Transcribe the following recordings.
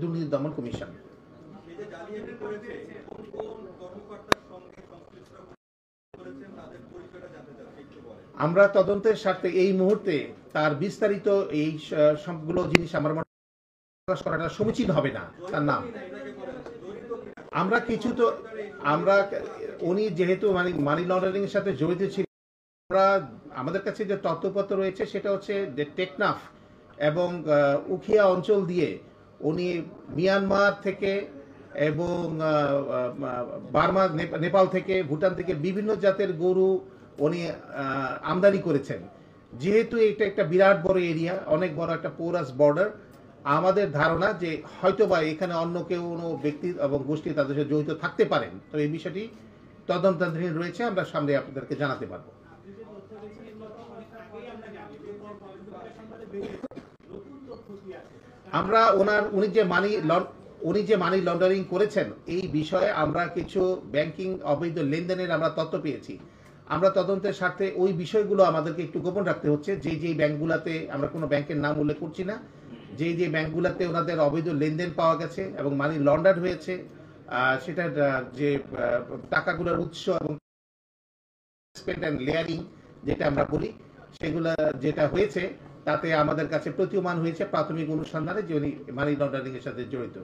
দুর্নীতি দমন কমিশন। আমরা তদন্তের স্বার্থে এই মুহূর্তে তার বিস্তারিত এই সবগুলো জিনিস আমার মনে প্রকাশ করাটা সমীচীন হবে না। তার নাম আমরা কিছু তো আমরা উনি যেহেতু মানি লন্ডারিং এর সাথে জড়িত ছিল, আমরা আমাদের কাছে যে তথ্যপত্র রয়েছে সেটা হচ্ছে যে টেকনাফ এবং উখিয়া অঞ্চল দিয়ে উনি মিয়ানমার থেকে এবং বার্মা, নেপাল থেকে, ভুটান থেকে বিভিন্ন জাতের গরু উনি আমদানি করেছেন। যেহেতু এটা একটা বিরাট বড় এরিয়া, অনেক বড় একটা পোরাস বর্ডার, আমাদের ধারণা যে হয়তোবা এখানে অন্য কেউ কোনো ব্যক্তি এবং গোষ্ঠী তাদের সাথে জড়িত থাকতে পারেন। তো এই বিষয়টি তদন্তাধীন রয়েছে, আমরা সামনে আপনাদেরকে জানাতে পারবো। আমরা উনি যে মানি লন্ডারিং করেছেন এই বিষয়ে আমরা কিছু ব্যাংকিং অবৈধ লেনদেনের আমরা তথ্য পেয়েছি। আমরা তদন্তের স্বার্থে ওই বিষয়গুলো আমাদেরকে একটু গোপন রাখতে হচ্ছে। যেই ব্যাংকগুলোতে, আমরা কোনো ব্যাংকের নাম উল্লেখ করছি না, যে ব্যাংকগুলোতে ওনাদের অবৈধ লেনদেন পাওয়া গেছে এবং মানি লন্ডার হয়েছে, সেটার যে টাকাগুলোর উৎস এবং স্পেন্ড অ্যান্ড লেয়ারিং যেটা আমরা বলি, সেগুলো যেটা হয়েছে তাতে আমাদের কাছে প্রতীয়মান হয়েছে প্রাথমিক অনুসন্ধানে যে উনি মানি লন্ডারিং এর সাথে জড়িত।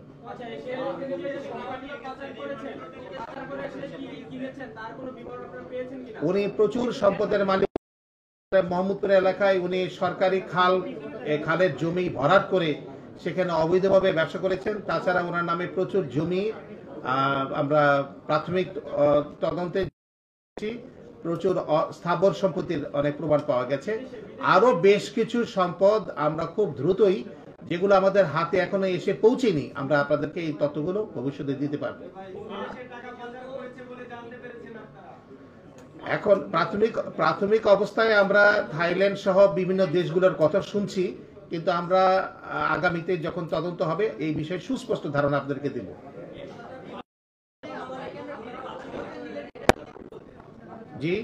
উনি প্রচুর সম্পদের মালিক। মোহাম্মদপুর এলাকায় উনি সরকারি খালের জমি ভরাট করে সেখানে অবৈধভাবে ব্যবসা করেছেন। তাছাড়া ওনার নামে প্রচুর জমি আমরা প্রাথমিক তদন্তে প্রচুর স্থাবর সম্পত্তির অনেক প্রমাণ পাওয়া গেছে। আরো বেশ কিছু সম্পদ আমরা খুব দ্রুতই, যেগুলো আমাদের হাতে এখনো এসে পৌঁছেনি, আমরা আপনাদেরকে এই তথ্যগুলো ভবিষ্যতে দিতে পারবো। এখন প্রাথমিক অবস্থায় আমরা থাইল্যান্ড সহ বিভিন্ন দেশগুলোর কথা শুনছি, কিন্তু আমরা আগামীতে যখন তদন্ত হবে এই বিষয়ে সুস্পষ্ট ধারণা আপনাদেরকে দেব। জি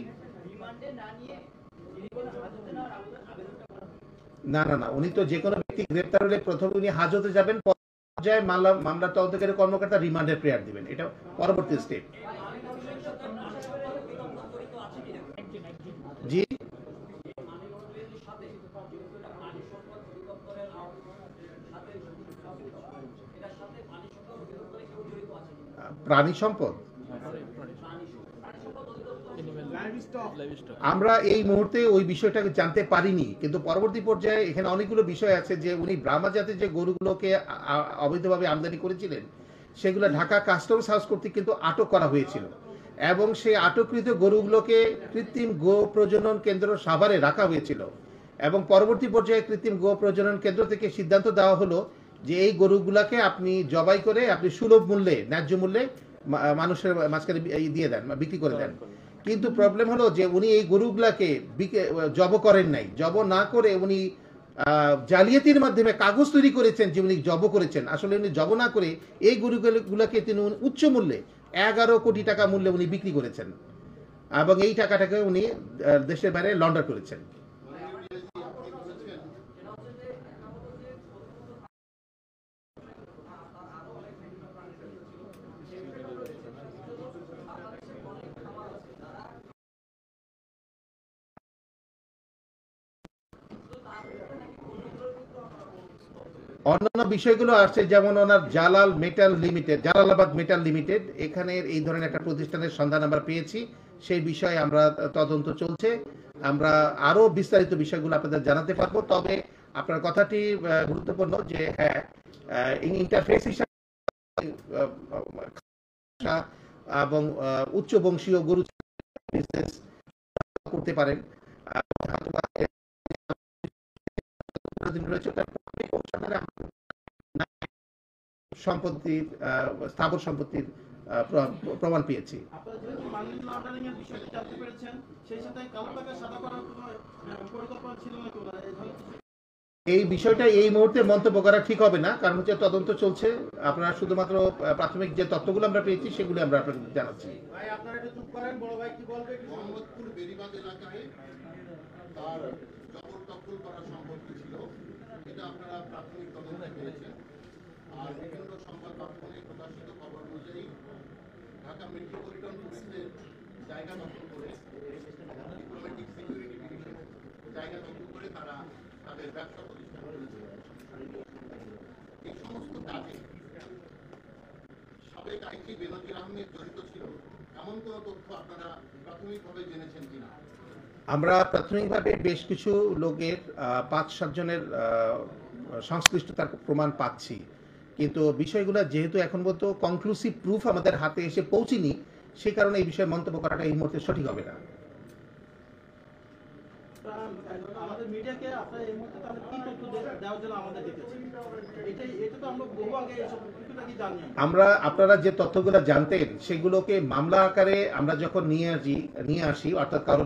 না, উনি তো যে কোনো ব্যক্তি গ্রেপ্তার হলে প্রথমে উনি হাজতে যাবেন, পর্যায়ে মামলা তদন্তকারী কর্মকর্তা রিমান্ডের প্রেয়ার দিবেন, এটা পরবর্তী স্টেপ। জি প্রাণী সম্পদ আমরা এই মুহূর্তে ওই বিষয়টাকে জানতে পারিনি, কিন্তু পরবর্তী পর্যায়ে এখানে অনেকগুলো বিষয় আছে যে উনি ব্রাহ্মা জাতের যে গরুগুলোকে অবৈধভাবে আমদানি করেছিলেন সেগুলো ঢাকা কাস্টমস হাউস কর্তৃক কিন্তু আটক করা হয়েছিল এবং সেই আটককৃত গরুগুলোকে কৃত্রিম গো প্রজনন কেন্দ্র সাভারে রাখা হয়েছিল এবং পরবর্তী পর্যায়ে কৃত্রিম গো প্রজনন কেন্দ্র থেকে সিদ্ধান্ত দেওয়া হলো যে এই গরুগুলাকে আপনি জবাই করে আপনি সুলভ মূল্যে, ন্যায্য মূল্যে মানুষের মাঝখানে দিয়ে দেন, বিক্রি করে দেন। কিন্তু প্রবলেম হলো যে উনি এই গরুগুলাকে জব করেন নাই। জব না করে উনি জালিয়াতির মাধ্যমে কাগজ তৈরি করেছেন যে উনি জব করেছেন। আসলে উনি জব না করে এই গরুগুলোকে তিনি উচ্চ মূল্যে 11 কোটি টাকা মূল্যে উনি বিক্রি করেছেন এবং এই টাকাটাকে উনি দেশের বাইরে লন্ডার করেছেন। অন্যান্য বিষয়গুলো আসছে, যেমন ওনার জালালাবাদ মেটাল লিমিটেড, এখানের এই ধরনের একটা প্রতিষ্ঠানের সন্ধান আমরা পেয়েছি। সেই বিষয়ে আমরা তদন্ত চলছে, আমরা আরো বিস্তারিত বিষয়গুলো আপনাদের জানাতে পারবো। তবে আপনার কথাটি গুরুত্বপূর্ণ যে হ্যাঁ, ইন্টারফেস হিসাবে এবং উচ্চ বংশীয় গরু বিজনেস করতে পারেন। সম্পত্তির স্থাবর সম্পত্তির প্রমাণ পেয়েছি। এই বিষয়টা এই মুহূর্তে মন্তব্য করা ঠিক হবে না, কারণ হচ্ছে তদন্ত চলছে। আপনারা শুধুমাত্র প্রাথমিক যে তথ্যগুলো আমরা পেয়েছি সেগুলো আমরা আপনাদের জানাচ্ছি। ভাই আপনারা একটু চুপ করেন, বড় ভাই কি বলবে? মোহাম্মদপুর বেরিবাদ এলাকায় তার জবরদখল করা সম্পত্তি ছিল, এটা আপনারা প্রাথমিক তদন্তে পেয়েছেন। আর জায়গা দখল করে ডিপ্লোম্যাটিক সিকিউরিটি জায়গা দখল করে তারা তাদের ব্যবসা প্রতিষ্ঠান করেছে। এই সমস্ত কাজে সাবেক আইজি বেনজির আহমেদ জড়িত ছিল এমন কোন তথ্য আপনারা প্রাথমিকভাবে জেনেছেন কিনা? আমরা প্রাথমিকভাবে বেশ কিছু লোকের ৫-৭ জনের সংশ্লিষ্টতার প্রমাণ পাচ্ছি, কিন্তু বিষয়গুলো যেহেতু এখন পর্যন্ত কনক্লুসিভ প্রুফ আমাদের হাতে এসে পৌঁছেনি, সেই কারণে এই বিষয়ে মন্তব্য করাটা এই মুহূর্তে সঠিক হবে না। আমাদের মিডিয়াকে আপনারা এই মুহূর্তে তাহলে কি তথ্য দেওয়ার জন্য আমাদের ডেকেছেন? এটা তো আমরা বহু আগে এইসব কিছুটা কি জানি। আমরা আপনারা যে তথ্যগুলো জানতেন সেগুলোকে মামলা আকারে আমরা যখন নিয়ে আসি অর্থাৎ কারো